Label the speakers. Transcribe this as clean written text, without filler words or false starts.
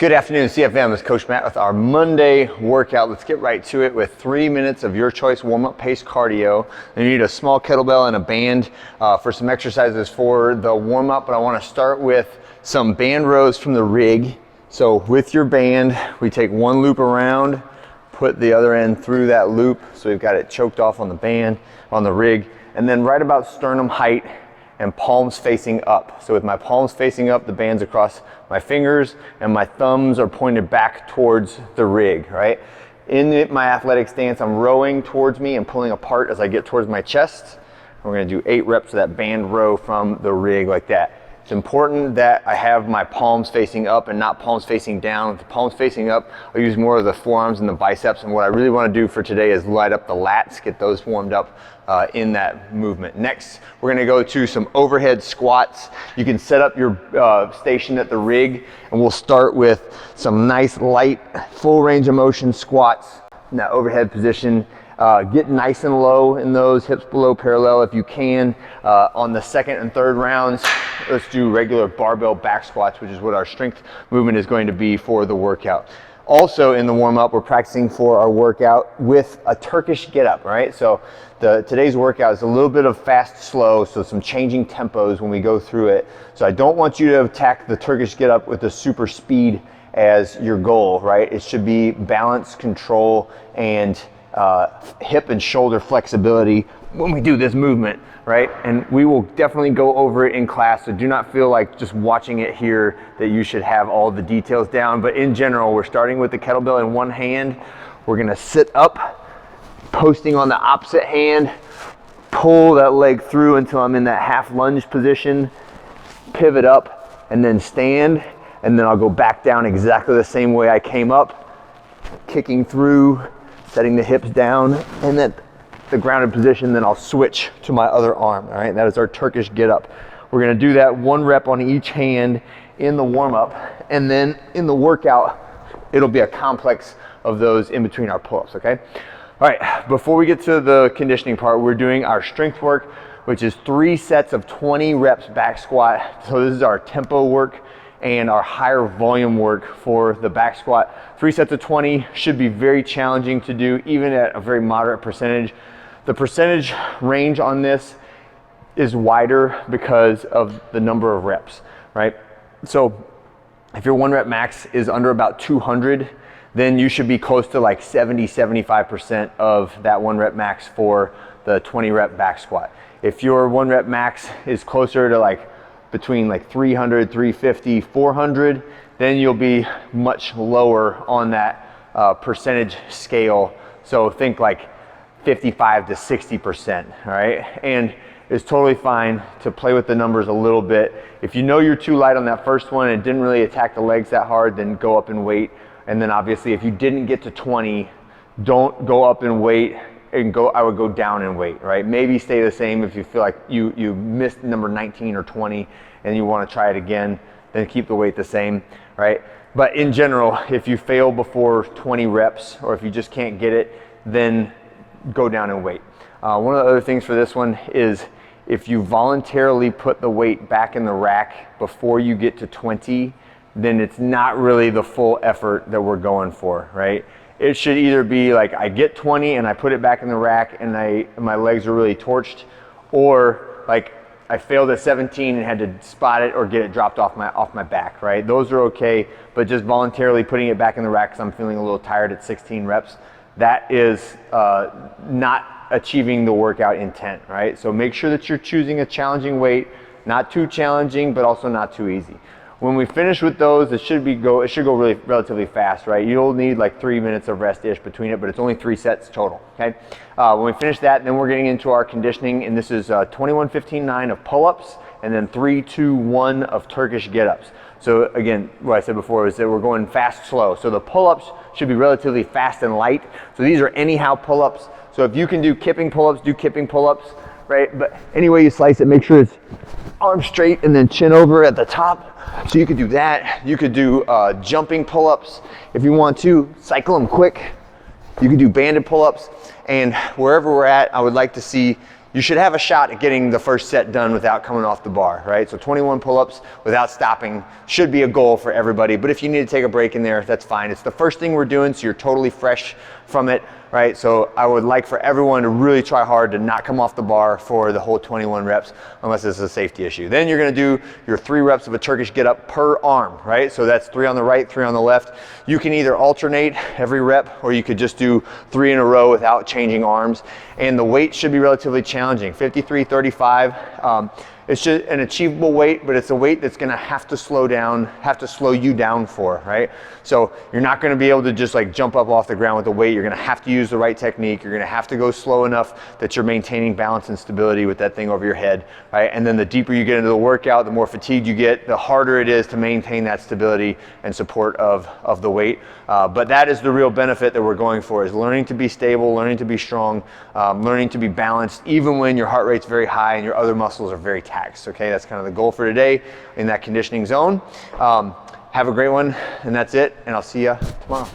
Speaker 1: Good afternoon, CFM. It's Coach Matt with our Monday workout. Let's get right to it with 3 minutes of your choice warm-up pace cardio. And you need a small kettlebell and a band for some exercises for the warm-up, but I want to start with some band rows from the rig. So with your band, we take one loop around, put the other end through that loop, so we've got it choked off on the band, on the rig, and then right about sternum height and palms facing up. So with my palms facing up, the band's across my fingers and my thumbs are pointed back towards the rig, right? In my athletic stance, I'm rowing towards me and pulling apart as I get towards my chest. We're gonna do 8 reps of that band row from the rig like that. It's important that I have my palms facing up and not palms facing down. With the palms facing up, I'll use more of the forearms and the biceps, and what I really want to do for today is light up the lats, get those warmed up in that movement. Next, we're going to go to some overhead squats. You can set up your station at the rig, and we'll start with some nice light full range of motion squats in that overhead position. Get nice and low in those, hips below parallel if you can. On the second and third rounds, let's do regular barbell back squats, which is what our strength movement is going to be for the workout. Also in the warm-up, we're practicing for our workout with a Turkish get-up, right? So today's workout is a little bit of fast, slow, so some changing tempos when we go through it. So I don't want you to attack the Turkish get-up with the super speed as your goal, right? It should be balance, control, and hip and shoulder flexibility when we do this movement, right? And we will definitely go over it in class, so do not feel like just watching it here that you should have all the details down. But in general, we're starting with the kettlebell in one hand. We're gonna sit up, posting on the opposite hand, pull that leg through until I'm in that half lunge position, pivot up, and then stand, and then I'll go back down exactly the same way I came up, kicking through, setting the hips down, and then the grounded position, then I'll switch to my other arm, all right? That is our Turkish get-up. We're gonna do that 1 rep on each hand in the warm-up, and then in the workout, it'll be a complex of those in between our pull-ups, okay? All right, before we get to the conditioning part, we're doing our strength work, which is 3 sets of 20 reps back squat. So this is our tempo work and our higher volume work for the back squat. 3 sets of 20 should be very challenging to do, even at a very moderate percentage. The percentage range on this is wider because of the number of reps, right? So if your 1 rep max is under about 200, then you should be close to like 70-75% of that 1 rep max for the 20 rep back squat. If your 1 rep max is closer to like between like 300, 350, 400, then you'll be much lower on that percentage scale. So think like 55 to 60%, all right? And it's totally fine to play with the numbers a little bit. If you know you're too light on that first one and it didn't really attack the legs that hard, then go up in weight. And then obviously if you didn't get to 20, don't go up in weight and I would go down in weight, right? Maybe stay the same if you feel like you missed number 19 or 20 and you want to try it again, then keep the weight the same, right? But in general, if you fail before 20 reps or if you just can't get it, then go down in weight. One of the other things for this one is if you voluntarily put the weight back in the rack before you get to 20, then it's not really the full effort that we're going for, right? It should either be like I get 20 and I put it back in the rack and my legs are really torched, or like I failed at 17 and had to spot it or get it dropped off my back, right? Those are okay, but just voluntarily putting it back in the rack because I'm feeling a little tired at 16 reps, that is not achieving the workout intent, right? So make sure that you're choosing a challenging weight, not too challenging, but also not too easy. When we finish with those, it should go really relatively fast, right? You'll need like 3 minutes of rest-ish between it, but it's only 3 sets total, okay? When we finish that, then we're getting into our conditioning, and this is 21-15-9 of pull-ups, and then 3-2-1 of Turkish get-ups. So again, what I said before is that we're going fast, slow. So the pull-ups should be relatively fast and light. So these are anyhow pull-ups. So if you can do kipping pull-ups, do kipping pull-ups, right? But any way you slice it, make sure it's arm straight and then chin over at the top. So you could do that. You could do jumping pull-ups. If you want to, cycle them quick. You could do banded pull-ups. And wherever we're at, I would like to see you should have a shot at getting the first set done without coming off the bar, right? So 21 pull-ups without stopping should be a goal for everybody, but if you need to take a break in there, that's fine. It's the first thing we're doing, so you're totally fresh from it, right? So I would like for everyone to really try hard to not come off the bar for the whole 21 reps unless it's a safety issue. Then you're gonna do your 3 reps of a Turkish get up per arm, right? So that's 3 on the right, 3 on the left. You can either alternate every rep or you could just do 3 in a row without changing arms. And the weight should be relatively challenging, 53, 35. It's just an achievable weight, but it's a weight that's gonna have to slow you down for, right? So you're not gonna be able to just like jump up off the ground with the weight. You're gonna have to use the right technique. You're gonna have to go slow enough that you're maintaining balance and stability with that thing over your head, right? And then the deeper you get into the workout, the more fatigued you get, the harder it is to maintain that stability and support of the weight. But that is the real benefit that we're going for, is learning to be stable, learning to be strong, learning to be balanced, even when your heart rate's very high and your other muscles are very taxed, okay? That's kind of the goal for today in that conditioning zone. Have a great one, and that's it, and I'll see you tomorrow.